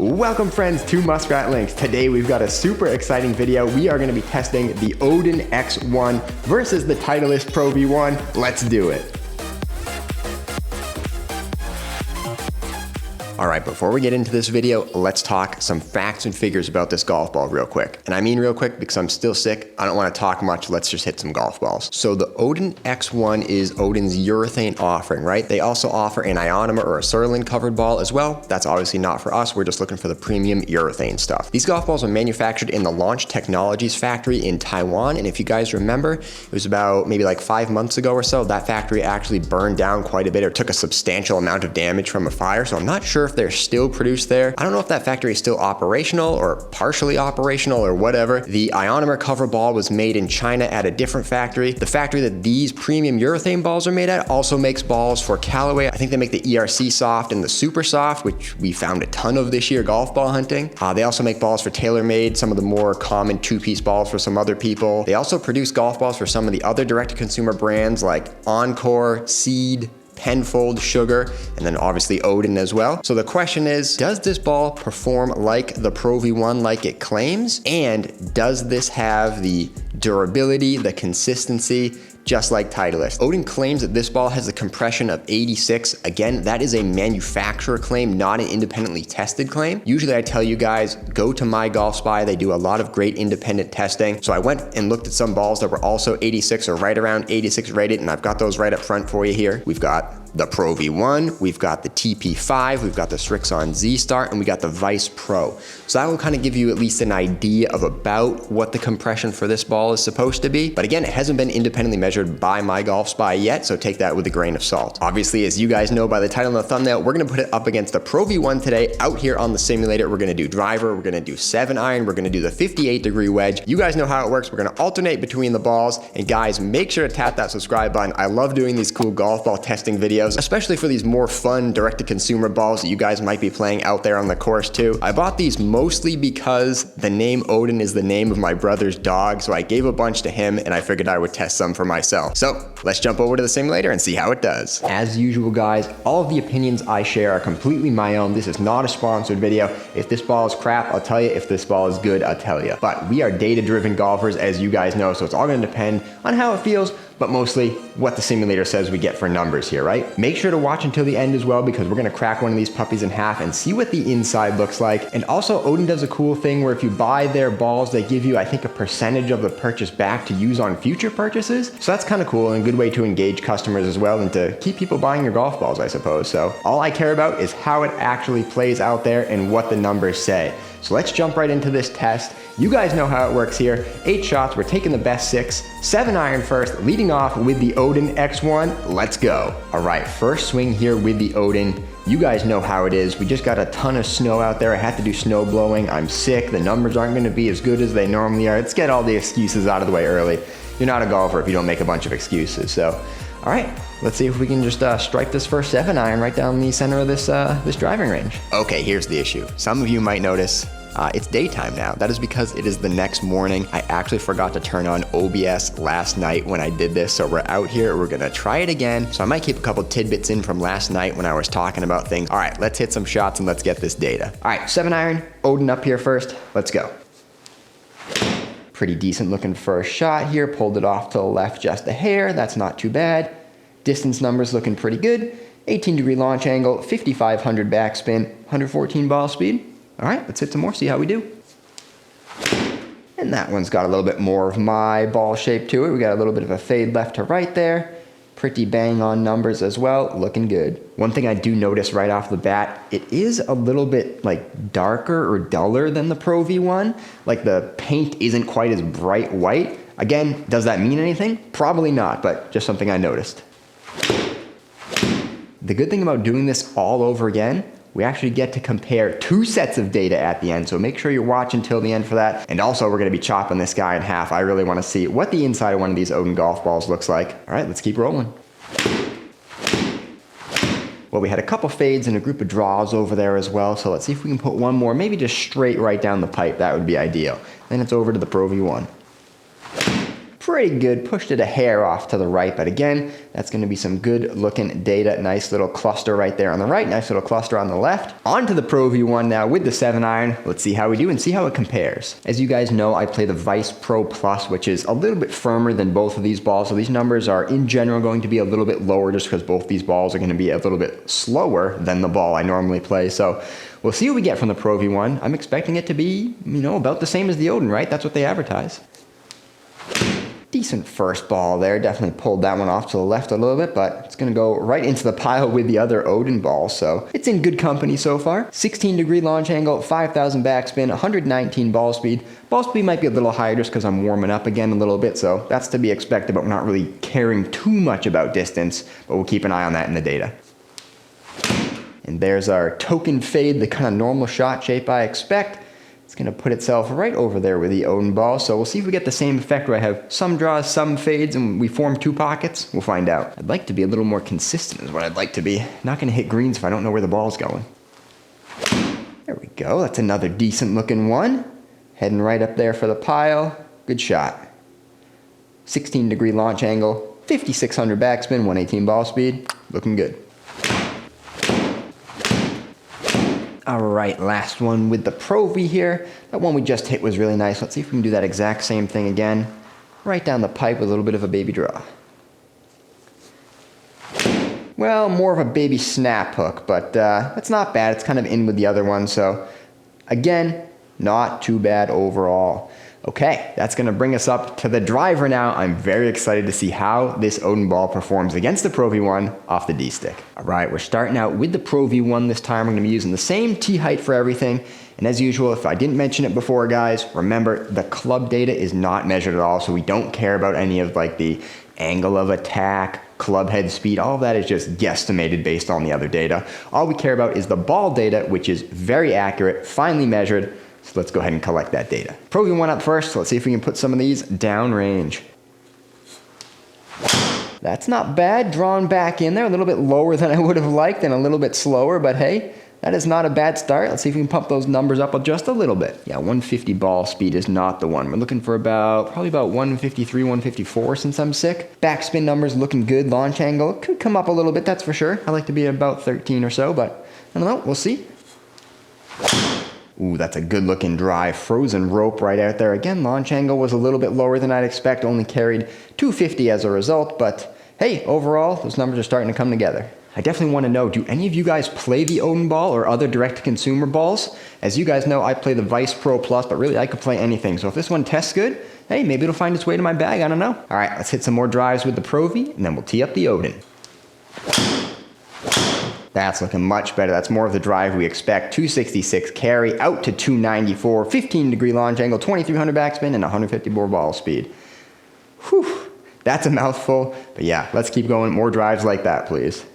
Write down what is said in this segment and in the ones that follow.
Welcome friends to Muskrat Links. Today we've got a super exciting video. We are going to be testing the ODIN X1 versus the Titleist Pro V1. Let's do it. All right, before we get into this video, let's talk some facts and figures about this golf ball real quick. And I mean real quick because I'm still sick. I don't want to talk much. Let's just hit some golf balls. So the ODIN X1 is ODIN's urethane offering, right? They also offer an ionomer or a surlyn covered ball as well. That's obviously not for us. We're just looking for the premium urethane stuff. These golf balls are manufactured in the Launch Technologies factory in Taiwan. And if you guys remember, it was about maybe like 5 months ago or so, that factory actually burned down quite a bit or took a substantial amount of damage from a fire. So I'm not sure if they're still produced there. I don't know if that factory is still operational or partially operational or whatever. The ionomer cover ball was made in China at a different factory. The factory that these premium urethane balls are made at also makes balls for Callaway. I think they make the ERC Soft and the Super Soft, which we found a ton of this year golf ball hunting. They also make balls for TaylorMade, some of the more common two-piece balls for some other people. They also produce golf balls for some of the other direct-to-consumer brands like Encore, Seed, Penfold, Sugar, and then obviously ODIN as well. So the question is, does this ball perform like the Pro V1 like it claims? And does this have the durability, the consistency, just like Titleist? ODIN claims that this ball has a compression of 86. Again, that is a manufacturer claim, not an independently tested claim. Usually I tell you guys, go to My Golf Spy. They do a lot of great independent testing. So I went and looked at some balls that were also 86 or right around 86 rated, and I've got those right up front for you here. We've got the Pro V1, we've got the TP5, we've got the Srixon Z-Star, and we got the Vice Pro. So that will kind of give you at least an idea of about what the compression for this ball is supposed to be. But again, it hasn't been independently measured by My Golf Spy yet, so take that with a grain of salt. Obviously, as you guys know by the title and the thumbnail, we're gonna put it up against the Pro V1 today out here on the simulator. We're gonna do driver, we're gonna do 7-iron, we're gonna do the 58-degree wedge. You guys know how it works. We're gonna alternate between the balls. And guys, make sure to tap that subscribe button. I love doing these cool golf ball testing videos, especially for these more fun direct-to-consumer balls that you guys might be playing out there on the course too. I bought these mostly because the name ODIN is the name of my brother's dog, so I gave a bunch to him and I figured I would test some for myself. So let's jump over to the simulator and see how it does. As usual guys, all of the opinions I share are completely my own. This is not a sponsored video. If this ball is crap, I'll tell you. If this ball is good, I'll tell you. But we are data-driven golfers, as you guys know, so it's all gonna depend on how it feels, but mostly what the simulator says we get for numbers here, right? Make sure to watch until the end as well, because we're gonna crack one of these puppies in half and see what the inside looks like. And also ODIN does a cool thing where if you buy their balls, they give you, I think, a percentage of the purchase back to use on future purchases. So that's kind of cool and a good way to engage customers as well and to keep people buying your golf balls, I suppose. So all I care about is how it actually plays out there and what the numbers say. So let's jump right into this test. You guys know how it works here. 8 shots, we're taking the best 6. 7-iron first, leading off with the ODIN X1. Let's go. All right, first swing here with the ODIN. You guys know how it is. We just got a ton of snow out there. I had to do snow blowing. I'm sick. The numbers aren't gonna be as good as they normally are. Let's get all the excuses out of the way early. You're not a golfer if you don't make a bunch of excuses. So, all right, let's see if we can just strike this first 7-iron right down the center of this driving range. Okay, here's the issue. Some of you might notice it's daytime now. That is because it is the next morning. I actually forgot to turn on OBS last night when I did this, so we're out here, we're gonna try it again. So I might keep a couple tidbits in from last night when I was talking about things. All right, let's hit some shots and let's get this data. All right, 7-iron, ODIN up here first, let's go. Pretty decent looking first shot here, pulled it off to the left just a hair, that's not too bad. Distance numbers looking pretty good. 18-degree launch angle, 5,500 backspin, 114 ball speed. All right, let's hit some more, see how we do. And that one's got a little bit more of my ball shape to it. We got a little bit of a fade left to right there. Pretty bang on numbers as well, looking good. One thing I do notice right off the bat, it is a little bit like darker or duller than the Pro V1. Like the paint isn't quite as bright white. Again, does that mean anything? Probably not, but just something I noticed. The good thing about doing this all over again, we actually get to compare 2 sets of data at the end, so make sure you're watching till the end for that. And also, we're gonna be chopping this guy in half. I really wanna see what the inside of one of these ODIN golf balls looks like. All right, let's keep rolling. Well, we had a couple fades and a group of draws over there as well, so let's see if we can put one more, maybe just straight right down the pipe. That would be ideal. Then it's over to the Pro V1. pretty good. Pushed it a hair off to the right, but again, that's going to be some good looking data. Nice little cluster right there on the right, nice little cluster on the left. On to the Pro V1 now with the 7-iron. Let's see how we do and see how it compares. As you guys know, I play the Vice Pro Plus, which is a little bit firmer than both of these balls. So these numbers are in general going to be a little bit lower just because both these balls are going to be a little bit slower than the ball I normally play. So we'll see what we get from the Pro V1. I'm expecting it to be, about the same as the Odin, right? That's what they advertise. Decent first ball there. Definitely pulled that one off to the left a little bit, but it's going to go right into the pile with the other Odin ball, so it's in good company so far. 16-degree launch angle, 5,000 backspin, 119 ball speed. Ball speed might be a little higher just because I'm warming up again a little bit, so that's to be expected, but we're not really caring too much about distance, but we'll keep an eye on that in the data. And there's our token fade, the kind of normal shot shape I expect. It's going to put itself right over there with the Odin ball, so we'll see if we get the same effect where I have some draws, some fades, and we form two pockets. We'll find out. I'd like to be a little more consistent is what I'd like to be. Not going to hit greens if I don't know where the ball's going. There we go. That's another decent looking one. Heading right up there for the pile. Good shot. 16-degree launch angle, 5,600 backspin, 118 ball speed. Looking good. All right, last one with the Pro V here. That one we just hit was really nice. Let's see if we can do that exact same thing again. Right down the pipe with a little bit of a baby draw. Well, more of a baby snap hook, but it's not bad. It's kind of in with the other one, so again, not too bad overall. Okay, that's going to bring us up to the driver now. I'm very excited to see how this Odin ball performs against the Pro V1 off the D-stick. All right, we're starting out with the Pro V1 this time. We're going to be using the same tee height for everything. And as usual, if I didn't mention it before, guys, remember the club data is not measured at all, so we don't care about any of like the angle of attack, club head speed, all of that is just guesstimated based on the other data. All we care about is the ball data, which is very accurate, finely measured. So let's go ahead and collect that data. Pro V1 up first, so let's see if we can put some of these downrange. That's not bad, drawn back in there, a little bit lower than I would have liked and a little bit slower, but hey, that is not a bad start. Let's see if we can pump those numbers up just a little bit. Yeah, 150 ball speed is not the one. We're looking for probably about 153, 154 since I'm sick. Backspin numbers looking good. Launch angle could come up a little bit, that's for sure. I like to be about 13 or so, but I don't know, we'll see. Ooh, that's a good looking drive. Frozen rope right out there. Again, launch angle was a little bit lower than I'd expect. Only carried 250 as a result, but hey, overall, those numbers are starting to come together. I definitely want to know, do any of you guys play the Odin ball or other direct-to-consumer balls? As you guys know, I play the Vice Pro Plus, but really I could play anything. So if this one tests good, hey, maybe it'll find its way to my bag, I don't know. All right, let's hit some more drives with the Pro V, and then we'll tee up the Odin. That's looking much better. That's more of the drive we expect. 266 carry, out to 294, 15-degree launch angle, 2,300 backspin, and 154 ball speed. Whew, that's a mouthful. But yeah, let's keep going. More drives like that, please.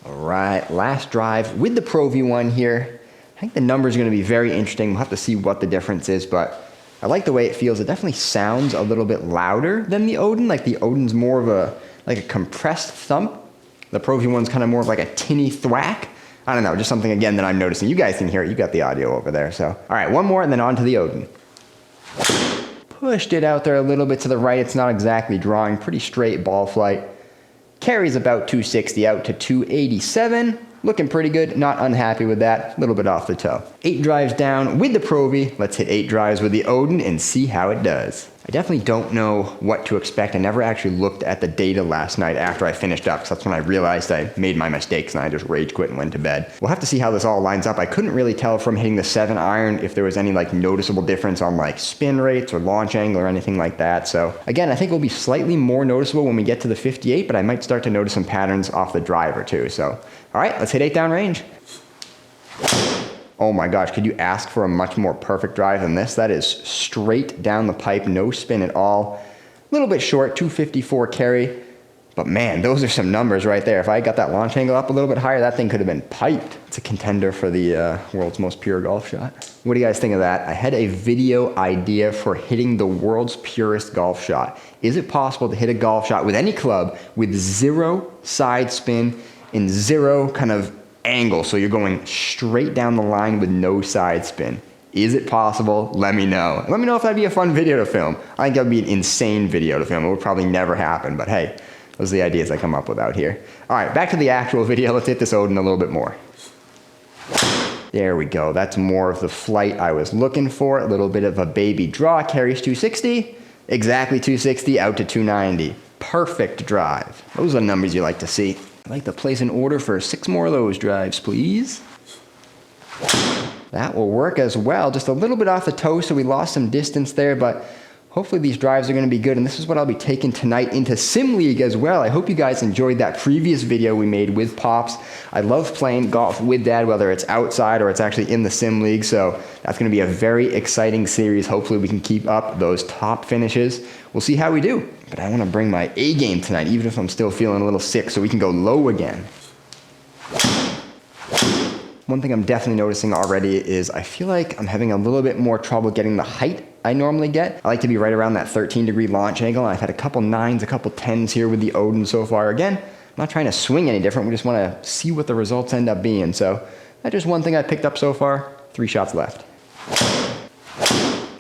All right, last drive with the Pro V1 here. I think the numbers are going to be very interesting. We'll have to see what the difference is, but I like the way it feels. It definitely sounds a little bit louder than the Odin. Like the Odin's more of a compressed thump. The Pro V1's kind of more of like a tinny thwack. I don't know, just something again that I'm noticing. You guys can hear it, you got the audio over there. So, all right, one more and then on to the Odin. Pushed it out there a little bit to the right. It's not exactly drawing, pretty straight ball flight. Carries about 260 out to 287. Looking pretty good, not unhappy with that. A little bit off the toe. 8 drives down with the Pro V. Let's hit 8 drives with the Odin and see how it does. I definitely don't know what to expect. I never actually looked at the data last night after I finished up, because that's when I realized I made my mistakes and I just rage quit and went to bed. We'll have to see how this all lines up. I couldn't really tell from hitting the 7-iron if there was any like noticeable difference on like spin rates or launch angle or anything like that. So again, I think it'll be slightly more noticeable when we get to the 58, but I might start to notice some patterns off the driver too. So, all right, let's hit 8 down range. Oh my gosh, could you ask for a much more perfect drive than this? That is straight down the pipe, no spin at all. A little bit short, 254 carry. But man, those are some numbers right there. If I got that launch angle up a little bit higher, that thing could have been piped. It's a contender for the world's most pure golf shot. What do you guys think of that? I had a video idea for hitting the world's purest golf shot. Is it possible to hit a golf shot with any club with 0 side spin and 0 kind of angle, so you're going straight down the line with no side spin? Is it possible? Let me know. Let me know if that'd be a fun video to film. I think that would be an insane video to film. It would probably never happen, but hey, those are the ideas I come up with out here. All right, back to the actual video. Let's hit this Odin a little bit more. There we go. That's more of the flight I was looking for. A little bit of a baby draw. Carries 260. Exactly 260 out to 290. Perfect drive. Those are the numbers you like to see. I'd like to place an order for 6 more of those drives, please. That will work as well. Just a little bit off the toe, so we lost some distance there, but hopefully these drives are going to be good, and this is what I'll be taking tonight into Sim League as well. I hope you guys enjoyed that previous video we made with Pops. I love playing golf with Dad, whether it's outside or it's actually in the Sim League, so that's going to be a very exciting series. Hopefully we can keep up those top finishes. We'll see how we do, but I want to bring my A game tonight, even if I'm still feeling a little sick, so we can go low again. One thing I'm definitely noticing already is I feel like I'm having a little bit more trouble getting the height I normally get. I like to be right around that 13-degree launch angle, and I've had a couple 9s, a couple 10s here with the Odin so far. Again, I'm not trying to swing any different. We just want to see what the results end up being. So that's just one thing I picked up so far. 3 shots left.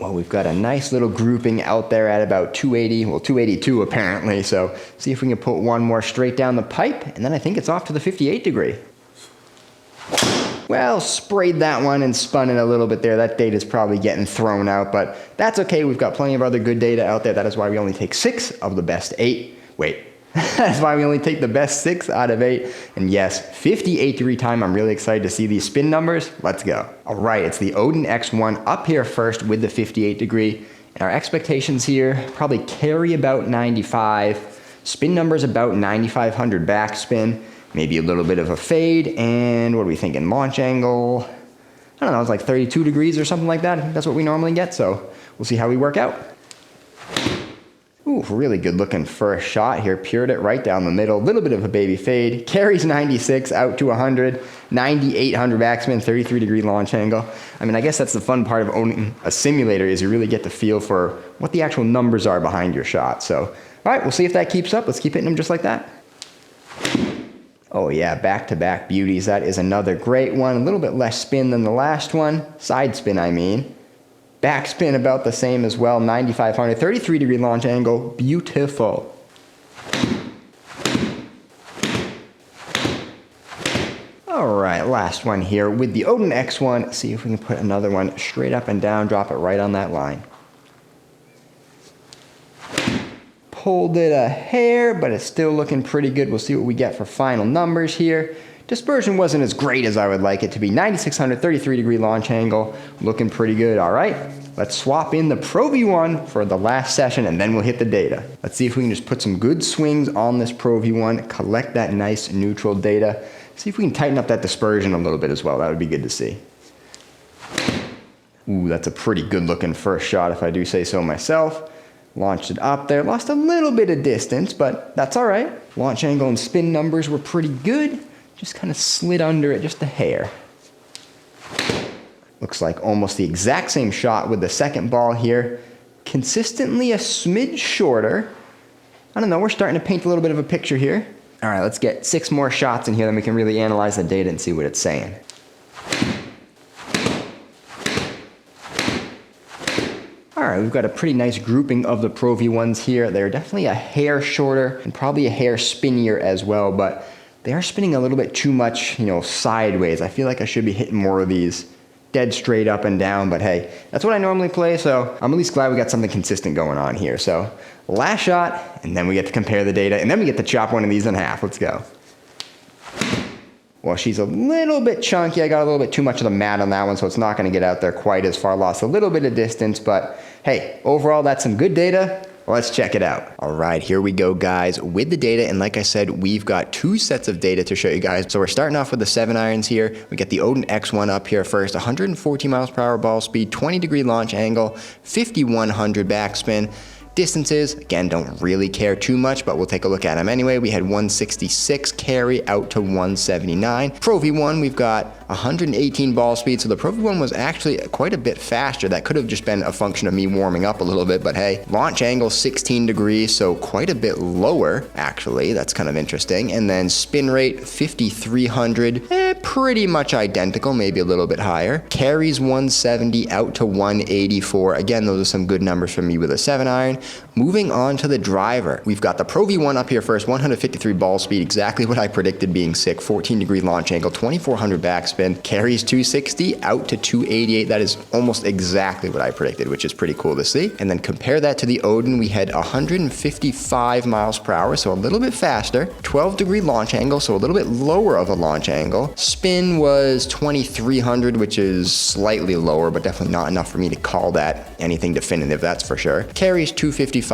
Well, we've got a nice little grouping out there at about 280, well, 282 apparently. So see if we can put one more straight down the pipe, and then I think it's off to the 58-degree. Well, sprayed that one and spun it a little bit there. That data's probably getting thrown out, but that's okay. We've got plenty of other good data out there. That is why we only take 6 of the best 8. Wait, that's why we only take the best 6 out of 8. And yes, 58-degree time. I'm really excited to see these spin numbers. Let's go. All right, it's the ODIN X1 up here first with the 58-degree. And our expectations here, probably carry about 95. Spin numbers about 9,500 backspin. Maybe a little bit of a fade, and what are we thinking? Launch angle, I don't know, it's like 32 degrees or something like that. I think that's what we normally get, so we'll see how we work out. Ooh, really good looking first shot here. Pured it right down the middle. A little bit of a baby fade. Carries 96 out to 100. 9,800 backspin, 33-degree launch angle. I mean, I guess that's the fun part of owning a simulator is you really get to feel for what the actual numbers are behind your shot. So, all right, we'll see if that keeps up. Let's keep hitting them just like that. Oh yeah, back-to-back beauties. That is another great one. A little bit less spin than the last one. Side spin, I mean. Backspin about the same as well. 9,500, 33-degree launch angle. Beautiful. All right, last one here with the ODIN X1. See if we can put another one straight up and down. Drop it right on that line. Pulled it a hair, but it's still looking pretty good. We'll see what we get for final numbers here. Dispersion wasn't as great as I would like it to be. 9,600, 33-degree launch angle. Looking pretty good. All right, let's swap in the Pro V1 for the last session, and then we'll hit the data. Let's see if we can just put some good swings on this Pro V1, collect that nice neutral data. See if we can tighten up that dispersion a little bit as well. That would be good to see. Ooh, that's a pretty good looking first shot if I do say so myself. Launched it up there, lost a little bit of distance, but that's all right. Launch angle and spin numbers were pretty good. Just kind of slid under it just a hair. Looks like almost the exact same shot with the second ball here. Consistently a smidge shorter. I don't know, we're starting to paint a little bit of a picture here. All right, let's get 6 more shots in here, then we can really analyze the data and see what it's saying. All right, we've got a pretty nice grouping of the Pro V1s here. They're definitely a hair shorter and probably a hair spinnier as well, but they are spinning a little bit too much, sideways. I feel like I should be hitting more of these dead straight up and down, but hey, that's what I normally play, so I'm at least glad we got something consistent going on here. So last shot, and then we get to compare the data, and then we get to chop one of these in half. Let's go. Well, she's a little bit chunky. I got a little bit too much of the mat on that one, so it's not going to get out there quite as far. Lost a little bit of distance, but hey, overall, that's some good data. Let's check it out. All right, here we go, guys, with the data. And like I said, we've got 2 sets of data to show you guys. So we're starting off with the 7-irons here. We get the ODIN X1 up here first, 114 miles per hour ball speed, 20-degree launch angle, 5,100 backspin. Distances, again, don't really care too much, but we'll take a look at them anyway. We had 166 carry out to 179. Pro V1, we've got 118 ball speed, so the Pro V1 was actually quite a bit faster. That could have just been a function of me warming up a little bit, but hey, launch angle 16 degrees, so quite a bit lower, actually. That's kind of interesting. And then spin rate 5,300, pretty much identical, maybe a little bit higher. Carries 170 out to 184. Again, those are some good numbers for me with a 7-iron. Moving on to the driver, we've got the Pro V1 up here first, 153 ball speed, exactly what I predicted being sick, 14 degree launch angle, 2,400 backspin, carries 260 out to 288. That is almost exactly what I predicted, which is pretty cool to see. And then compare that to the Odin, we had 155 miles per hour, so a little bit faster, 12 degree launch angle, so a little bit lower of a launch angle. Spin was 2,300, which is slightly lower, but definitely not enough for me to call that anything definitive, that's for sure. Carries 255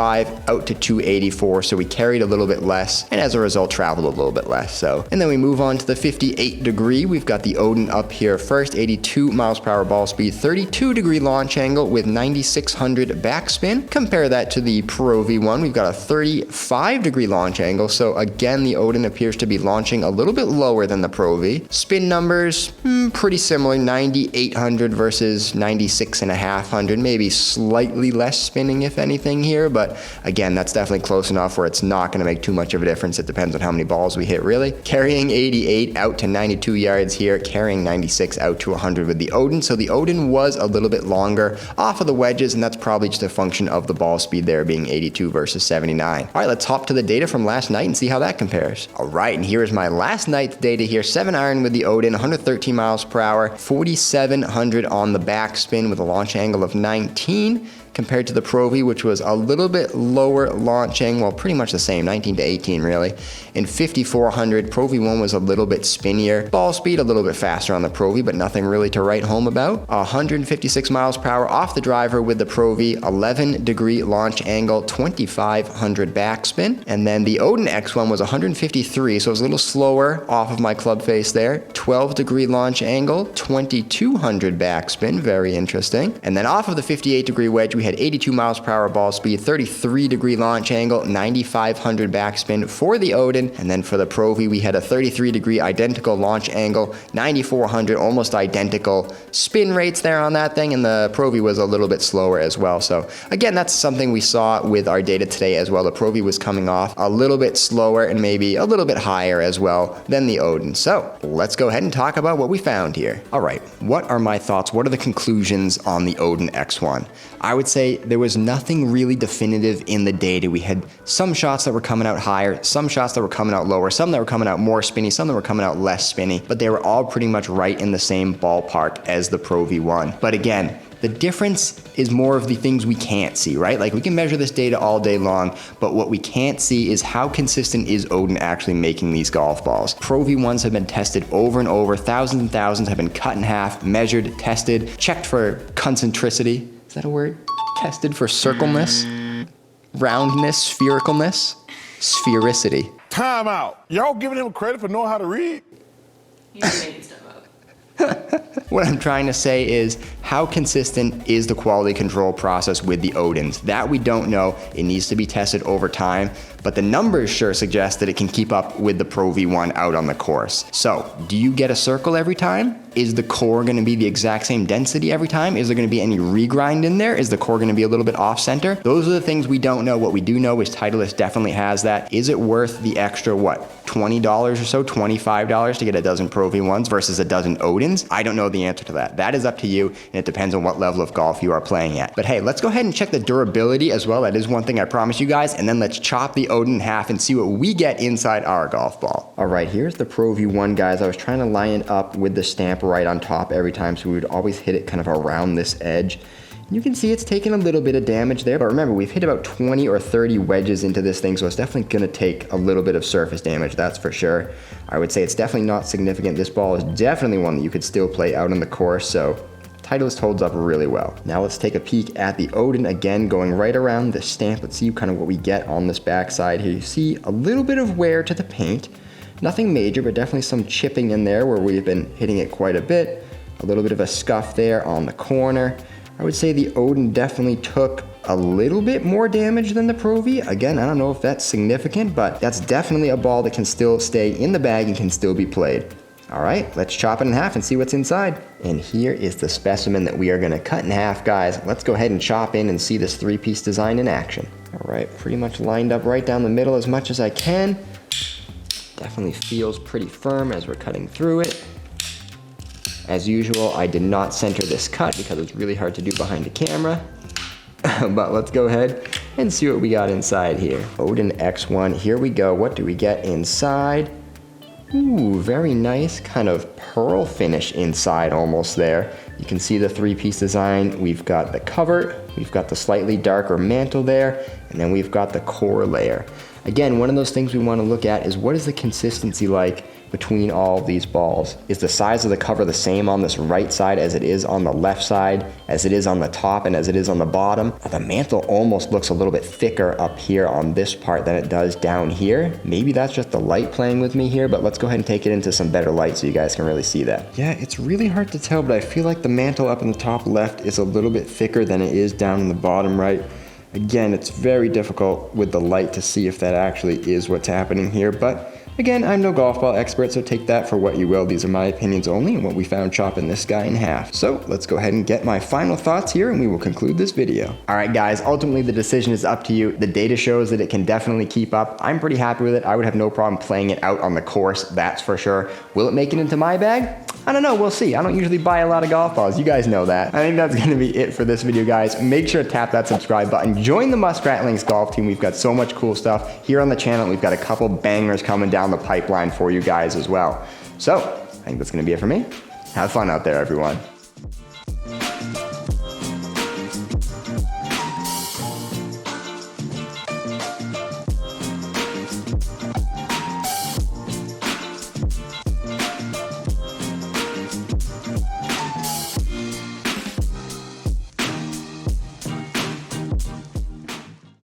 out to 284, so we carried a little bit less, and as a result traveled a little bit less. So, and then we move on to the 58 degree. We've got the Odin up here first, 82 miles per hour ball speed, 32 degree launch angle with 9,600 backspin. Compare that to the Pro V1. We've got a 35 degree launch angle, so again the Odin appears to be launching a little bit lower than the Pro V. Spin numbers, pretty similar, 9,800 versus 96,500, maybe slightly less spinning if anything here, but again, that's definitely close enough where it's not going to make too much of a difference. It depends on how many balls we hit, really. Carrying 88 out to 92 yards here, carrying 96 out to 100 with the Odin. So the Odin was a little bit longer off of the wedges, and that's probably just a function of the ball speed there being 82 versus 79. All right, let's hop to the data from last night and see how that compares. All right, and here is my last night's data here. 7-iron with the Odin, 113 miles per hour, 4,700 on the backspin with a launch angle of 19. Compared to the Pro V, which was a little bit lower launch angle, well, pretty much the same, 19 to 18 really. And 5,400, Pro V1 was a little bit spinnier. Ball speed a little bit faster on the Pro V, but nothing really to write home about. 156 miles per hour off the driver with the Pro V, 11 degree launch angle, 2,500 backspin. And then the ODIN X1 was 153, so it was a little slower off of my club face there. 12 degree launch angle, 2,200 backspin, very interesting. And then off of the 58 degree wedge, we had 82 miles per hour ball speed, 33 degree launch angle, 9,500 backspin for the Odin. And then for the Pro V, we had a 33 degree identical launch angle, 9,400, almost identical spin rates there on that thing. And the Pro V was a little bit slower as well. So again, that's something we saw with our data today as well. The Pro V was coming off a little bit slower and maybe a little bit higher as well than the Odin. So let's go ahead and talk about what we found here. All right, what are my thoughts? What are the conclusions on the ODIN X1? I would say there was nothing really definitive in the data. We had some shots that were coming out higher, some shots that were coming out lower, some that were coming out more spinny, some that were coming out less spinny, but they were all pretty much right in the same ballpark as the Pro V1. But again, the difference is more of the things we can't see, right? Like we can measure this data all day long, but what we can't see is how consistent is ODIN actually making these golf balls. Pro V1s have been tested over and over, thousands and thousands have been cut in half, measured, tested, checked for concentricity. Is that a word? Tested for circleness, roundness, sphericalness, sphericity. Time out. Y'all giving him credit for knowing how to read? He's making stuff up. What I'm trying to say is how consistent is the quality control process with the ODINs? That we don't know. It needs to be tested over time, but the numbers sure suggest that it can keep up with the Pro V1 out on the course. So, do you get a circle every time? Is the core going to be the exact same density every time? Is there going to be any regrind in there? Is the core going to be a little bit off center? Those are the things we don't know. What we do know is Titleist definitely has that. Is it worth the extra, $20 or so, $25 to get a dozen Pro V1s versus a dozen Odins? I don't know the answer to that. That is up to you, and it depends on what level of golf you are playing at. But hey, let's go ahead and check the durability as well. That is one thing I promise you guys, and then let's chop the Odin in half and see what we get inside our golf ball. All right, here's the Pro V1, guys. I was trying to line it up with the stamp right on top every time, so we would always hit it kind of around this edge. You can see it's taking a little bit of damage there, but remember, we've hit about 20 or 30 wedges into this thing, so it's definitely gonna take a little bit of surface damage, that's for sure. I would say it's definitely not significant. This ball is definitely one that you could still play out on the course, so Titleist holds up really well. Now let's take a peek at the Odin again, going right around the stamp. Let's see kind of what we get on this backside here. You see a little bit of wear to the paint. Nothing major, but definitely some chipping in there where we've been hitting it quite a bit. A little bit of a scuff there on the corner. I would say the Odin definitely took a little bit more damage than the Pro V. Again, I don't know if that's significant, but that's definitely a ball that can still stay in the bag and can still be played. All right, let's chop it in half and see what's inside. And here is the specimen that we are gonna cut in half, guys. Let's go ahead and chop in and see this 3-piece design in action. All right, pretty much lined up right down the middle as much as I can. Definitely feels pretty firm as we're cutting through it. As usual, I did not center this cut because it's really hard to do behind the camera. But let's go ahead and see what we got inside here. ODIN X1, here we go. What do we get inside? Ooh, very nice kind of pearl finish inside almost there. You can see the 3-piece design. We've got the cover, we've got the slightly darker mantle there, and then we've got the core layer. Again, one of those things we want to look at is what is the consistency like between all of these balls? Is the size of the cover the same on this right side as it is on the left side, as it is on the top, and as it is on the bottom? The mantle almost looks a little bit thicker up here on this part than it does down here. Maybe that's just the light playing with me here, but let's go ahead and take it into some better light so you guys can really see that. Yeah, it's really hard to tell, but I feel like the mantle up in the top left is a little bit thicker than it is down in the bottom right. Again, it's very difficult with the light to see if that actually is what's happening here, but again, I'm no golf ball expert, so take that for what you will. These are my opinions only and what we found chopping this guy in half. So let's go ahead and get my final thoughts here and we will conclude this video. All right, guys, ultimately the decision is up to you. The data shows that it can definitely keep up. I'm pretty happy with it. I would have no problem playing it out on the course, that's for sure. Will it make it into my bag? I don't know, we'll see. I don't usually buy a lot of golf balls. You guys know that. I think that's gonna be it for this video, guys. Make sure to tap that subscribe button. Join the Muskrat Links golf team. We've got so much cool stuff here on the channel. We've got a couple bangers coming down the pipeline for you guys as well. So, I think that's gonna be it for me. Have fun out there, everyone.